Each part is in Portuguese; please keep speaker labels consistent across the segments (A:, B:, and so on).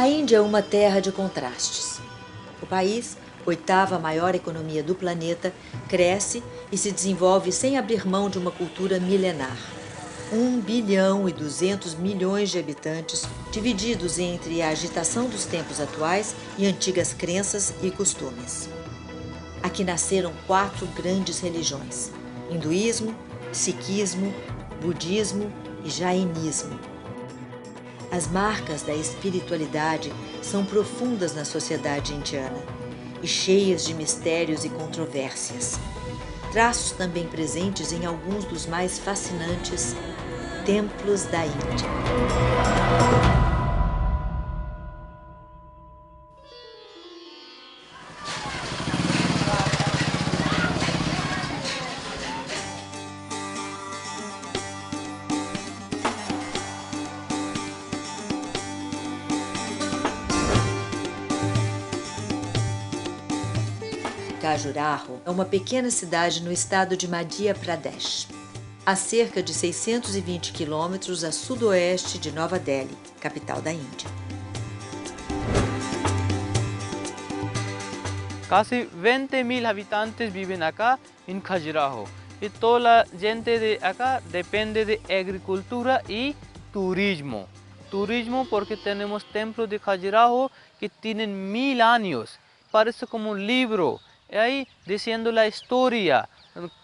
A: A Índia é uma terra de contrastes. O país, oitava maior economia do planeta, cresce e se desenvolve sem abrir mão de uma cultura milenar. 1,2 bilhão de habitantes, divididos entre a agitação dos tempos atuais e antigas crenças e costumes. Aqui nasceram 4 grandes religiões: hinduísmo, sikhismo, budismo e jainismo. As marcas da espiritualidade são profundas na sociedade indiana e cheias de mistérios e controvérsias. Traços também presentes em alguns dos mais fascinantes templos da Índia. Khajuraho é uma pequena cidade no estado de Madhya Pradesh, a cerca de 620 quilômetros a sudoeste de Nova Delhi, capital da Índia.
B: Casi 20.000 habitantes viven acá en Khajuraho y toda la gente de acá depende de agricultura y turismo. Turismo porque tenemos templos de Khajuraho que tienen 1000 años, parece como un libro. Ahí diciendo la historia,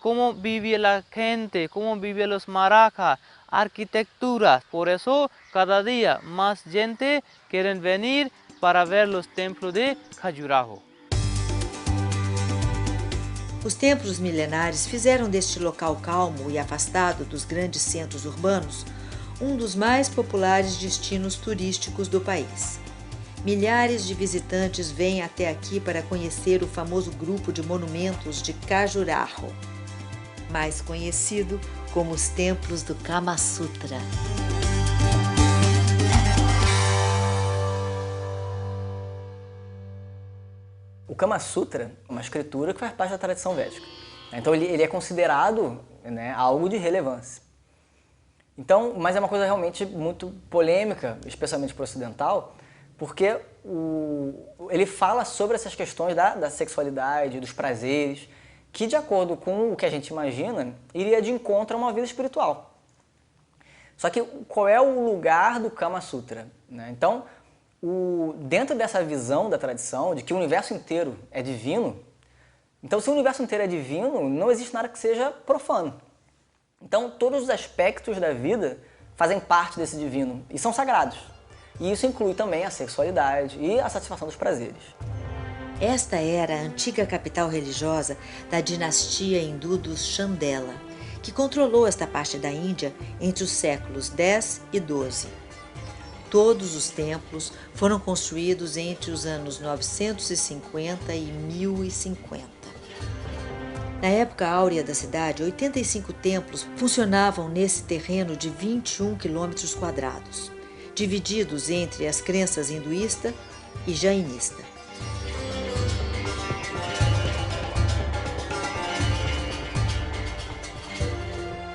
B: cómo vivía la gente, cómo vivían los marathas, arquitectura. Por eso cada día más gente quieren venir para ver los templos de Khajuraho.
A: Os templos milenares fizeram deste local calmo e afastado dos grandes centros urbanos um dos mais populares destinos turísticos do país. Milhares de visitantes vêm até aqui para conhecer o famoso grupo de monumentos de Khajuraho, mais conhecido como os Templos do Kama Sutra.
C: O Kama Sutra é uma escritura que faz parte da tradição védica. Então ele é considerado, né, algo de relevância. Então, mas é uma coisa realmente muito polêmica, especialmente para o ocidental, porque ele fala sobre essas questões da sexualidade, dos prazeres, que de acordo com o que a gente imagina, iria de encontro a uma vida espiritual. Só que qual é o lugar do Kama Sutra, né? Então, dentro dessa visão da tradição, de que o universo inteiro é divino, então se o universo inteiro é divino, não existe nada que seja profano. Então todos os aspectos da vida fazem parte desse divino e são sagrados. E isso inclui também a sexualidade e a satisfação dos prazeres.
A: Esta era a antiga capital religiosa da dinastia hindu dos Chandela, que controlou esta parte da Índia entre os séculos X e XII. Todos os templos foram construídos entre os anos 950 e 1050. Na época áurea da cidade, 85 templos funcionavam nesse terreno de 21 quilômetros quadrados, divididos entre as crenças hinduísta e jainista.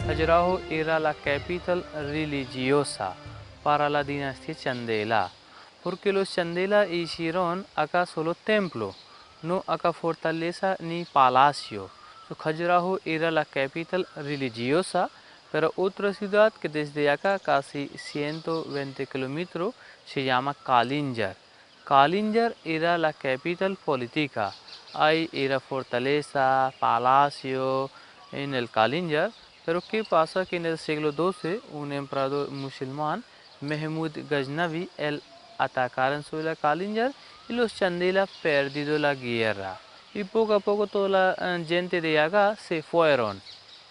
B: Khajuraho era la capital religiosa para la dinastía Chandela, porque los Chandela hicieron acá solo templo, no acá fortaleza ni palacio. So, Khajuraho era la capital religiosa, pero otra ciudad que desde acá casi 120 kilómetros se llama Kalinjar. Kalinjar era la capital política. Ahí era fortaleza, palacio en el Kalinjar. Pero ¿qué pasa? Que en el siglo XII un emperador musulmán, Mehmud Ghaznavi, él atacaron sobre la Kalinjar y los Chandela perdido la guerra. Y poco a poco toda la gente de acá se fueron.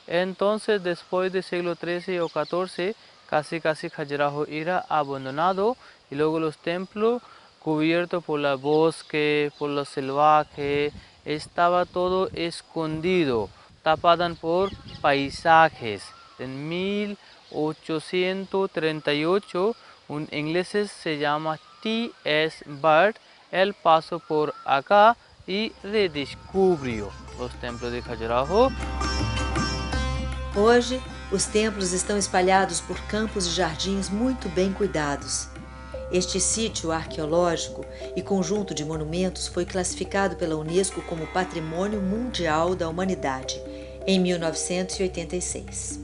B: Entonces después del siglo XIII o XIV casi Khajuraho era abandonado y luego los templos cubiertos por el bosque, por los salvajes, estaba todo escondido, tapadas por paisajes. En 1838 un inglés se llama T.S. Bird, él pasó por acá y redescubriu os templos de Khajuraho.
A: Hoje, os templos estão espalhados por campos e jardins muito bem cuidados. Este sítio arqueológico e conjunto de monumentos foi classificado pela Unesco como Patrimônio Mundial da Humanidade em 1986.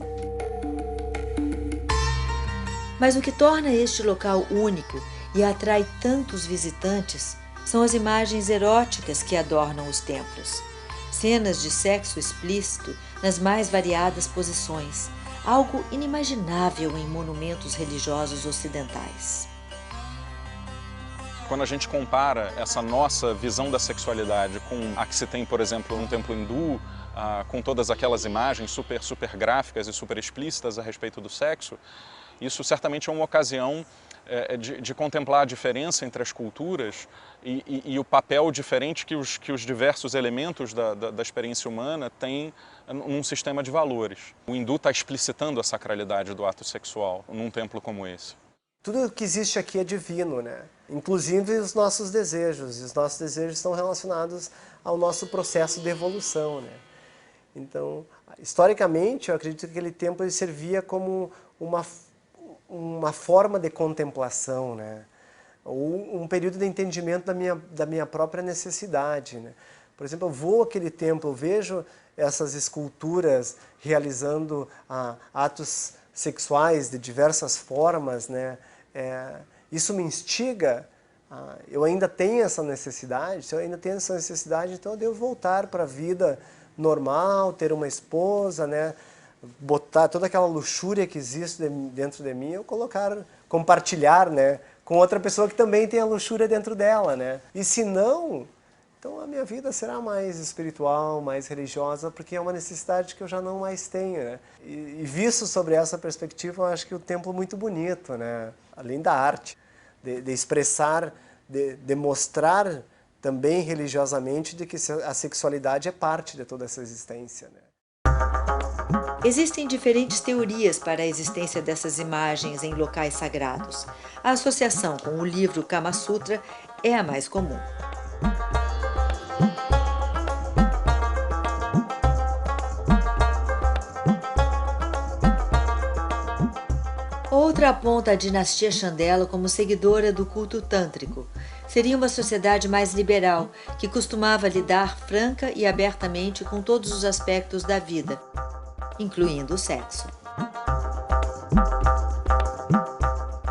A: Mas o que torna este local único e atrai tantos visitantes são as imagens eróticas que adornam os templos. Cenas de sexo explícito nas mais variadas posições, algo inimaginável em monumentos religiosos ocidentais.
D: Quando a gente compara essa nossa visão da sexualidade com a que se tem, por exemplo, no templo hindu, com todas aquelas imagens super gráficas e super explícitas a respeito do sexo, isso certamente é uma ocasião de contemplar a diferença entre as culturas e o papel diferente que os diversos elementos da experiência humana têm num sistema de valores. O hindu está explicitando a sacralidade do ato sexual num templo como esse.
E: Tudo que existe aqui é divino, né? Inclusive os nossos desejos. E os nossos desejos estão relacionados ao nosso processo de evolução, né? Então, historicamente, eu acredito que aquele templo ele servia como uma forma de contemplação, né? Ou um período de entendimento da minha própria necessidade, né? Por exemplo, eu vou àquele templo, eu vejo essas esculturas realizando atos sexuais de diversas formas, né? Isso me instiga, eu ainda tenho essa necessidade, se eu ainda tenho essa necessidade, então eu devo voltar para a vida normal, ter uma esposa, né? Botar toda aquela luxúria que existe dentro de mim, eu compartilhar, né? Com outra pessoa que também tem a luxúria dentro dela, né? E se não, então a minha vida será mais espiritual, mais religiosa, porque é uma necessidade que eu já não mais tenho, né? E visto sobre essa perspectiva, eu acho que o templo é muito bonito, né? Além da arte, de expressar, de mostrar também religiosamente de que a sexualidade é parte de toda essa existência, né?
A: Existem diferentes teorias para a existência dessas imagens em locais sagrados. A associação com o livro Kama Sutra é a mais comum. Outra aponta a dinastia Chandela como seguidora do culto tântrico. Seria uma sociedade mais liberal, que costumava lidar franca e abertamente com todos os aspectos da vida, incluindo o sexo.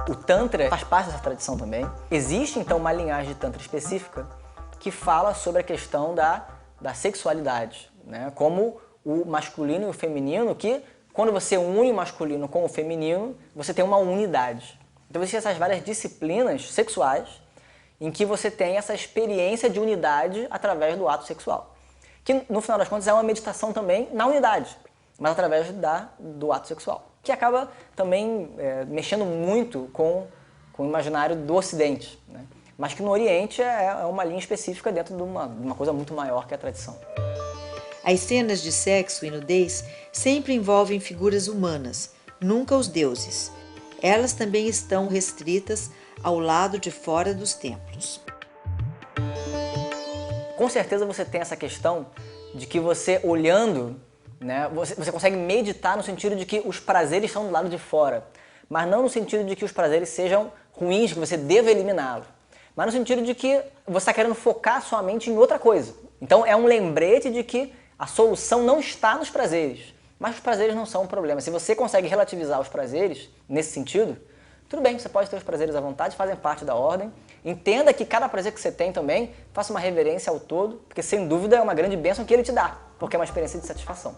C: O Tantra faz parte dessa tradição também. Existe, então, uma linhagem de Tantra específica que fala sobre a questão da sexualidade, né? Como o masculino e o feminino, que quando você une o masculino com o feminino, você tem uma unidade. Então existem essas várias disciplinas sexuais em que você tem essa experiência de unidade através do ato sexual. Que, no final das contas, é uma meditação também na unidade, mas através do ato sexual, que acaba também mexendo muito com o imaginário do Ocidente, né? Mas que no Oriente é uma linha específica dentro de uma coisa muito maior que a tradição.
A: As cenas de sexo e nudez sempre envolvem figuras humanas, nunca os deuses. Elas também estão restritas ao lado de fora dos templos.
C: Com certeza você tem essa questão de que você olhando, né, você consegue meditar no sentido de que os prazeres estão do lado de fora, mas não no sentido de que os prazeres sejam ruins, que você deva eliminá-los, mas no sentido de que você está querendo focar sua mente em outra coisa. Então é um lembrete de que a solução não está nos prazeres, mas os prazeres não são um problema. Se você consegue relativizar os prazeres nesse sentido, tudo bem, você pode ter os prazeres à vontade, fazem parte da ordem. Entenda que cada prazer que você tem também, faça uma reverência ao todo, porque sem dúvida é uma grande bênção que ele te dá, porque é uma experiência de satisfação.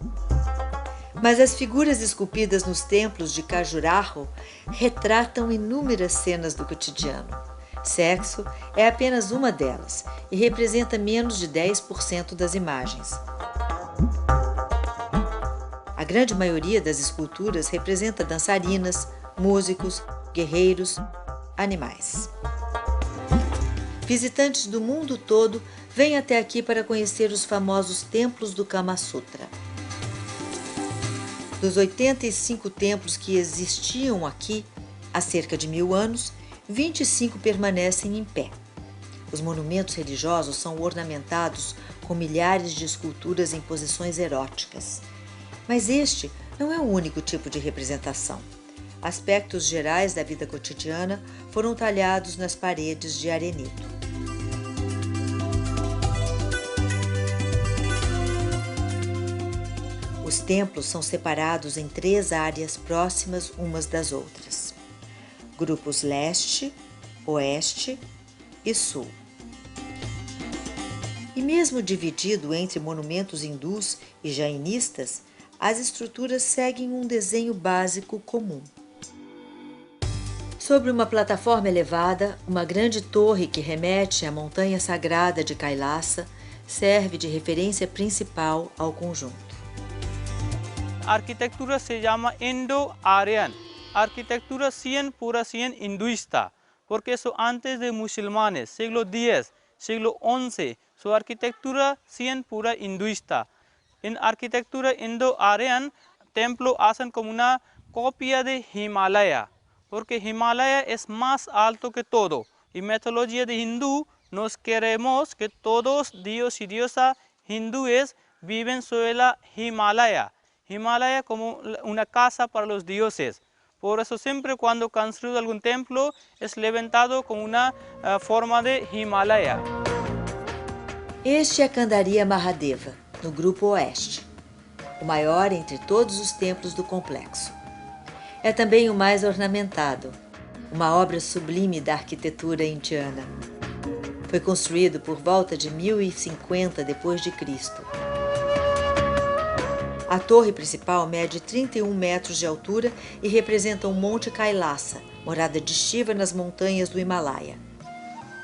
A: Mas as figuras esculpidas nos templos de Khajuraho retratam inúmeras cenas do cotidiano. Sexo é apenas uma delas e representa menos de 10% das imagens. A grande maioria das esculturas representa dançarinas, músicos, guerreiros, animais. Visitantes do mundo todo vêm até aqui para conhecer os famosos templos do Kama Sutra. Dos 85 templos que existiam aqui há cerca de 1000 anos, 25 permanecem em pé. Os monumentos religiosos são ornamentados com milhares de esculturas em posições eróticas. Mas este não é o único tipo de representação. aspectos gerais da vida cotidiana foram talhados nas paredes de arenito. Os templos são separados em 3 áreas próximas umas das outras: grupos leste, oeste e sul. E mesmo dividido entre monumentos hindus e jainistas, as estruturas seguem um desenho básico comum. Sobre uma plataforma elevada, uma grande torre que remete à montanha sagrada de Kailasa serve de referência principal ao conjunto.
B: A arquitectura se llama Indo-Aryan. A arquitectura pura hinduista, porque eso antes de musulmanes, siglo X, siglo XI, su arquitectura pura hinduista. En arquitectura Indo-Aryan, templo hacen como una copia de Himalaya, porque Himalaya es más alto que todo. Y mitología de hindú nos queremos que todos dios y diosa hindúes viven sobre la Himalaya. Himalaya como una casa para los dioses. Por eso siempre cuando construye algún templo es levantado con una forma de Himalaya.
A: Este é Candaria Mahadeva, no grupo oeste, o maior entre todos os templos do complexo. É também o mais ornamentado, uma obra sublime da arquitetura indiana. Foi construído por volta de 1050 d.C. A torre principal mede 31 metros de altura e representa o Monte Kailasa, morada de Shiva nas montanhas do Himalaia.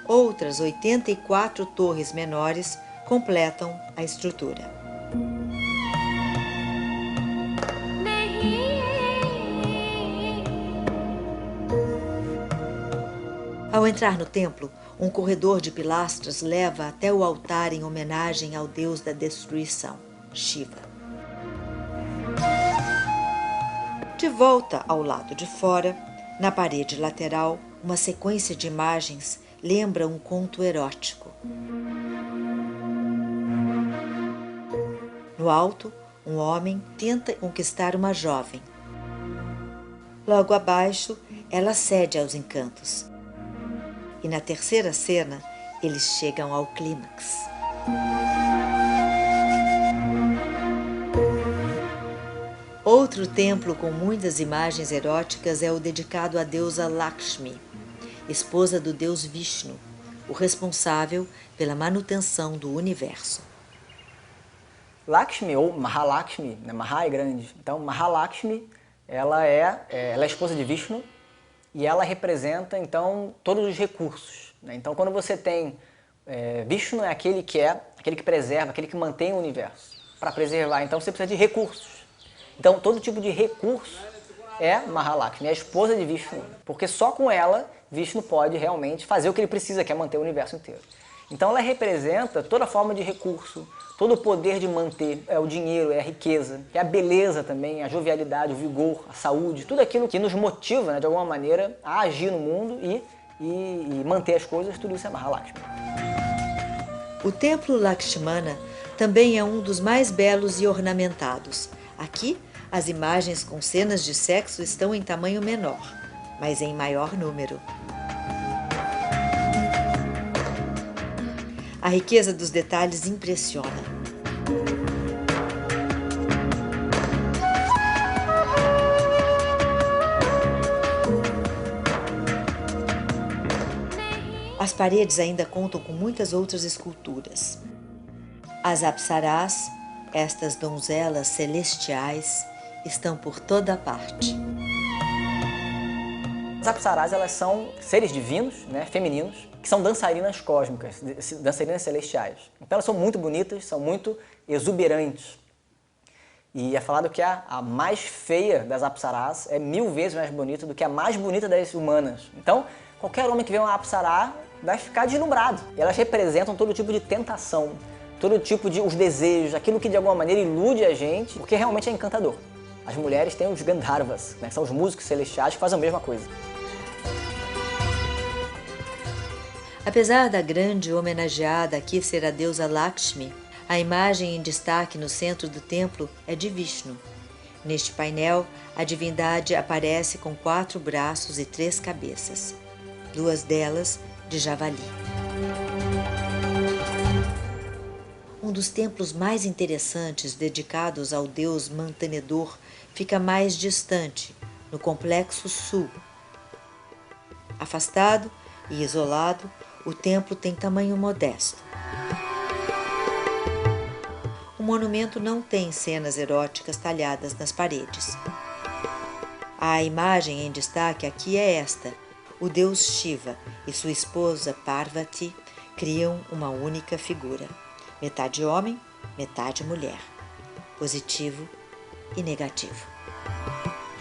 A: Outras 84 torres menores completam a estrutura. Ao entrar no templo, um corredor de pilastras leva até o altar em homenagem ao deus da destruição, Shiva. De volta ao lado de fora, na parede lateral, uma sequência de imagens lembra um conto erótico. No alto, um homem tenta conquistar uma jovem. Logo abaixo, ela cede aos encantos. E na terceira cena, eles chegam ao clímax. Outro templo com muitas imagens eróticas é o dedicado à deusa Lakshmi, esposa do deus Vishnu, o responsável pela manutenção do universo.
C: Lakshmi, ou Mahalakshmi, né? Maha é grande. Então, Mahalakshmi, ela é esposa de Vishnu e ela representa, então, todos os recursos, né? Então, quando você tem Vishnu é aquele que preserva, aquele que mantém o universo. Para preservar, então, você precisa de recursos. Então, todo tipo de recurso é Mahalakshmi, é a esposa de Vishnu, porque só com ela Vishnu pode realmente fazer o que ele precisa, que é manter o universo inteiro. Então ela representa toda forma de recurso, todo o poder de manter, é o dinheiro, é a riqueza, é a beleza também, a jovialidade, o vigor, a saúde, tudo aquilo que nos motiva, né, de alguma maneira, a agir no mundo e manter as coisas, tudo isso é Mahalakshmi.
A: O templo Lakshmana também é um dos mais belos e ornamentados. Aqui, as imagens com cenas de sexo estão em tamanho menor, mas em maior número. A riqueza dos detalhes impressiona. As paredes ainda contam com muitas outras esculturas. As apsaras, estas donzelas celestiais, estão por toda parte.
C: As apsaras, elas são seres divinos, né, femininos, que são dançarinas cósmicas, dançarinas celestiais. Então elas são muito bonitas, são muito exuberantes. E é falado que a mais feia das apsaras é 1000 vezes mais bonita do que a mais bonita das humanas. Então, qualquer homem que vê uma apsara vai ficar deslumbrado. E elas representam todo tipo de tentação, todo tipo de os desejos, aquilo que de alguma maneira ilude a gente, porque realmente é encantador. As mulheres têm os Gandharvas, né, que são os músicos celestiais que fazem a mesma coisa.
A: Apesar da grande homenageada aqui ser a deusa Lakshmi, a imagem em destaque no centro do templo é de Vishnu. Neste painel, a divindade aparece com 4 braços e 3 cabeças, 2 delas de javali. Um dos templos mais interessantes dedicados ao deus mantenedor fica mais distante, no complexo sul. Afastado e isolado, o templo tem tamanho modesto. O monumento não tem cenas eróticas talhadas nas paredes. A imagem em destaque aqui é esta: o deus Shiva e sua esposa Parvati criam uma única figura, metade homem, metade mulher, positivo e negativo.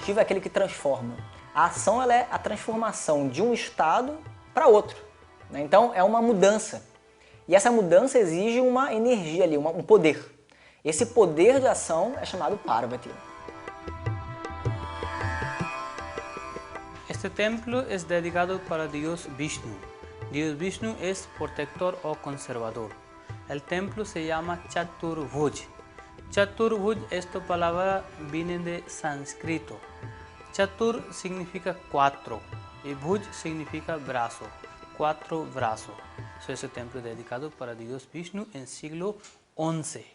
C: Shiva é aquele que transforma. A ação ela é a transformação de um estado para outro, né? Então é uma mudança. E essa mudança exige uma energia ali, um poder. Esse poder de ação é chamado Parvati.
B: Este templo es dedicado para Dios Vishnu. Dios Vishnu es protector o conservador. El templo se llama Chaturbhuj. Chaturbhuj, esta palabra viene de sánscrito. Chatur significa 4 y Bhuj significa brazo, 4 brazos. Es un templo dedicado para Dios Vishnu en siglo XI.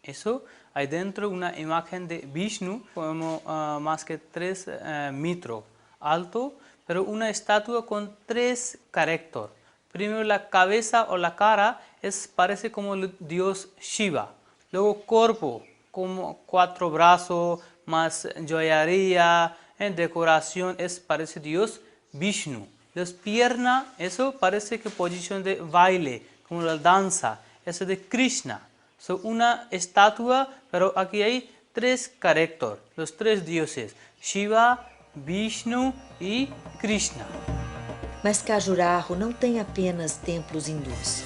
B: Eso, hay dentro una imagen de Vishnu, como más que 3 metros alto, pero una estatua con 3 caracteres. Primero la cabeza o la cara parece como el dios Shiva. Luego cuerpo, como 4 brazos, más joyería, decoración, parece Dios Vishnu. Las piernas, eso parece que posición de baile, como la danza, eso de Krishna. Una estatua, pero aquí hay 3 caracteres, los 3 dioses, Shiva, Vishnu e Krishna.
A: Mas Khajuraho não tem apenas templos hindus.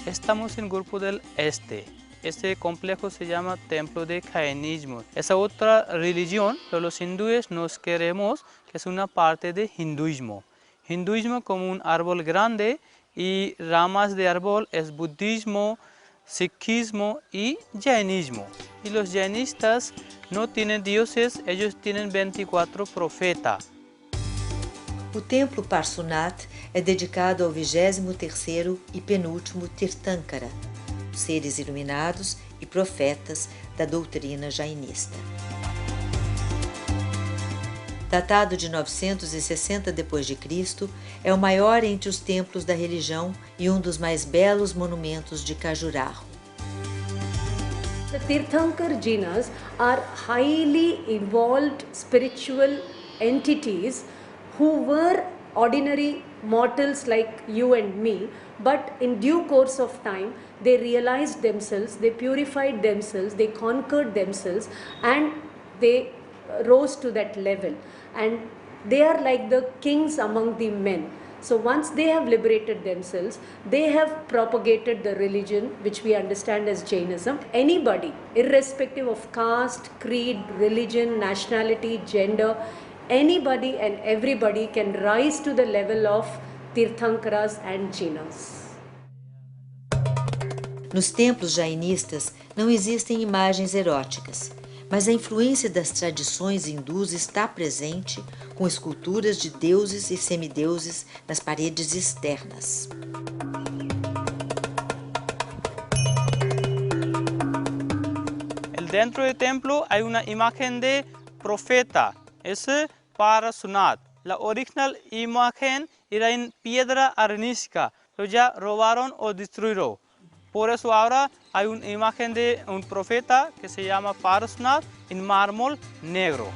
B: Estamos en grupo del este. Este complejo se llama Templo de Jainismo. Esa otra religión, pero los hindúes nos queremos que es una parte de hinduismo. Hinduismo como un árbol grande y ramas de árbol es budismo, sikhismo y jainismo. Y los jainistas no tienen dioses, ellos tienen 24 profetas.
A: O templo Parshunat é dedicado ao 23º e penúltimo Tirthankara, seres iluminados e profetas da doutrina jainista. Datado de 960 d.C., é o maior entre os templos da religião e um dos mais belos monumentos de Khajuraho.
F: The Tirthankar Jinas are highly evolved spiritual entities who were ordinary mortals like you and me, but in due course of time they realized themselves, they purified themselves, they conquered themselves, and they rose to that level, and they are like the kings among the men. So once they have liberated themselves, they have propagated the religion which we understand as Jainism. Anybody, irrespective of caste, creed, religion, nationality, gender, anybody and everybody can rise to the level of Tirthankaras and Jinas.
A: Nos templos jainistas não existem imagens eróticas, mas a influência das tradições hindus está presente com esculturas de deuses e semideuses nas paredes externas.
B: Dentro del templo hay una imagen de profeta, es Parshunat. La original imagen era en piedra arenisca, pero ya robaron o destruyeron. Por eso ahora hay una imagen de un profeta que se llama Parshunat en mármol negro.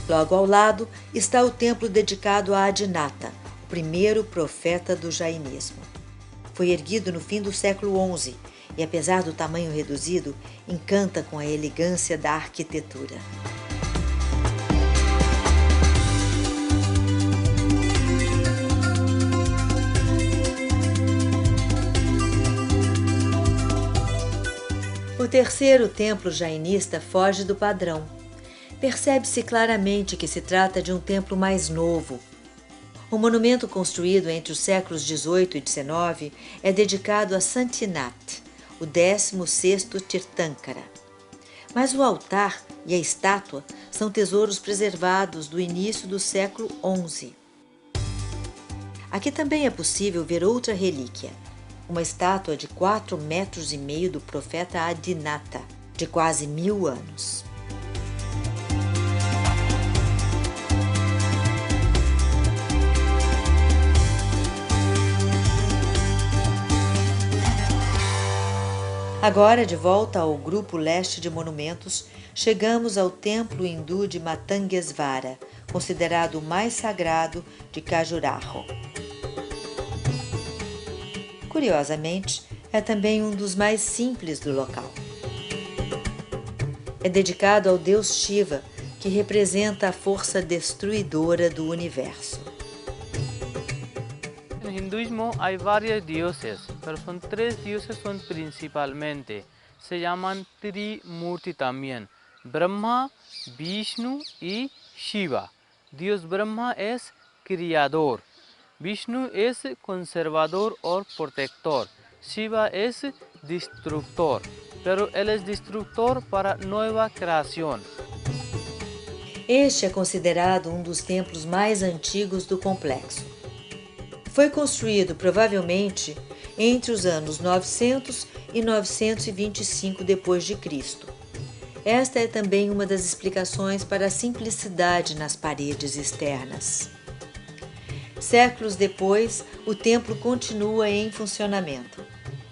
A: Logo ao lado está o templo dedicado a Adinata, o primeiro profeta do jainismo. Foi erguido no fim do século XI e, apesar do tamanho reduzido, encanta com a elegância da arquitetura. O terceiro templo jainista foge do padrão. Percebe-se claramente que se trata de um templo mais novo. O monumento construído entre os séculos XVIII e XIX é dedicado a Santinath, o 16º Tirthankara. Mas o altar e a estátua são tesouros preservados do início do século XI. Aqui também é possível ver outra relíquia, uma estátua de 4,5 metros do profeta Adinata, de quase 1000 anos. Agora, de volta ao grupo leste de monumentos, chegamos ao templo hindu de Matangesvara, considerado o mais sagrado de Khajuraho. Curiosamente, é também um dos mais simples do local. É dedicado ao deus Shiva, que representa a força destruidora do universo.
B: En hinduismo hay varios dioses, pero son 3 dioses son principalmente. Se llaman Trimurti también, Brahma, Vishnu y Shiva. Dios Brahma es criador, Vishnu es conservador o protector, Shiva es destructor, pero él es destructor para nueva creación.
A: Este é considerado um dos templos mais antigos do complexo. Foi construído provavelmente entre os anos 900 e 925 d.C. Esta é também uma das explicações para a simplicidade nas paredes externas. Séculos depois, o templo continua em funcionamento.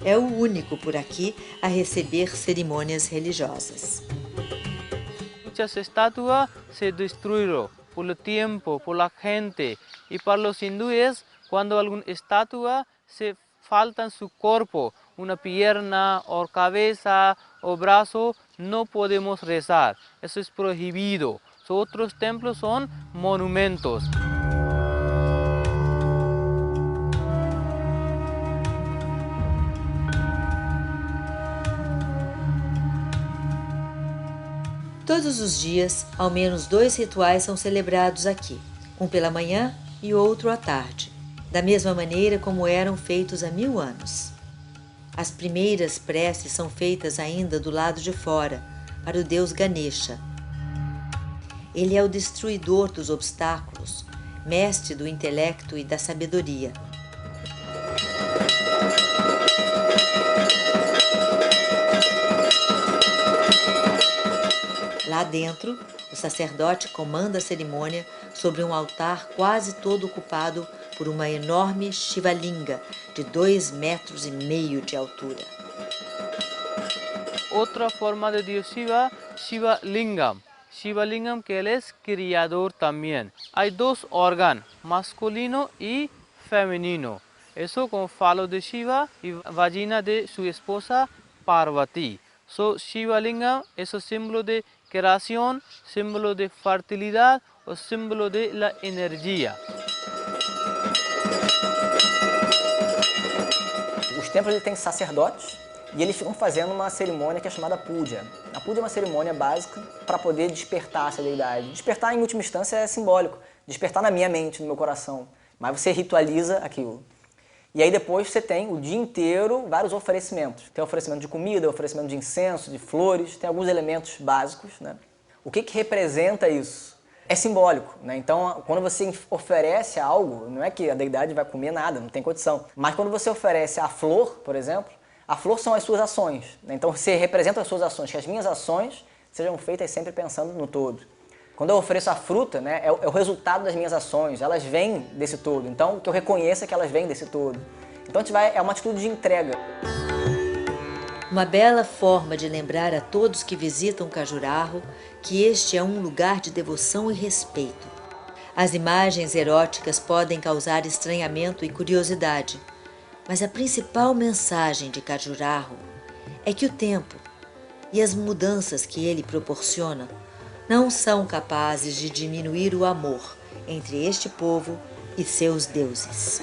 A: É o único por aqui a receber cerimônias religiosas.
B: Muchas estatuas se destruyeron por el tiempo, por la gente, y para los hindúes, cuando alguna estatua se falta en su cuerpo, una pierna o cabeza o brazo, no podemos rezar. Eso es prohibido. Otros templos son monumentos.
A: Todos os dias, ao menos 2 rituais são celebrados aqui, um pela manhã e outro à tarde, da mesma maneira como eram feitos há 1000 anos. As primeiras preces são feitas ainda do lado de fora, para o deus Ganesha. Ele é o destruidor dos obstáculos, mestre do intelecto e da sabedoria. Lá dentro, o sacerdote comanda a cerimônia sobre um altar quase todo ocupado por uma enorme Shivalinga de 2,5 metros de altura.
B: Otra forma de Dios Shiva, Shiva Lingam. Shiva Lingam que él es criador también. Hay 2 órganos, masculino y femenino. Eso con falo de Shiva y vagina de su esposa Parvati. Shiva Lingam es un símbolo de creación, símbolo de fertilidad o símbolo de la energía.
C: Os templos têm sacerdotes e eles ficam fazendo uma cerimônia que é chamada puja. A puja é uma cerimônia básica para poder despertar essa deidade. Despertar, em última instância, é simbólico. Despertar na minha mente, no meu coração. Mas você ritualiza aquilo. E aí depois você tem o dia inteiro vários oferecimentos. Tem oferecimento de comida, oferecimento de incenso, de flores, tem alguns elementos básicos, né? O que representa isso? É simbólico, né? Então, quando você oferece algo, não é que a deidade vai comer nada, não tem condição. Mas quando você oferece a flor, por exemplo, a flor são as suas ações, né? Então você representa as suas ações, que as minhas ações sejam feitas sempre pensando no todo. Quando eu ofereço a fruta, né, é o resultado das minhas ações, elas vêm desse todo. Então, que eu reconheça que elas vêm desse todo. Então, é uma atitude de entrega.
A: Uma bela forma de lembrar a todos que visitam Khajuraho que este é um lugar de devoção e respeito. As imagens eróticas podem causar estranhamento e curiosidade, mas a principal mensagem de Khajuraho é que o tempo e as mudanças que ele proporciona não são capazes de diminuir o amor entre este povo e seus deuses.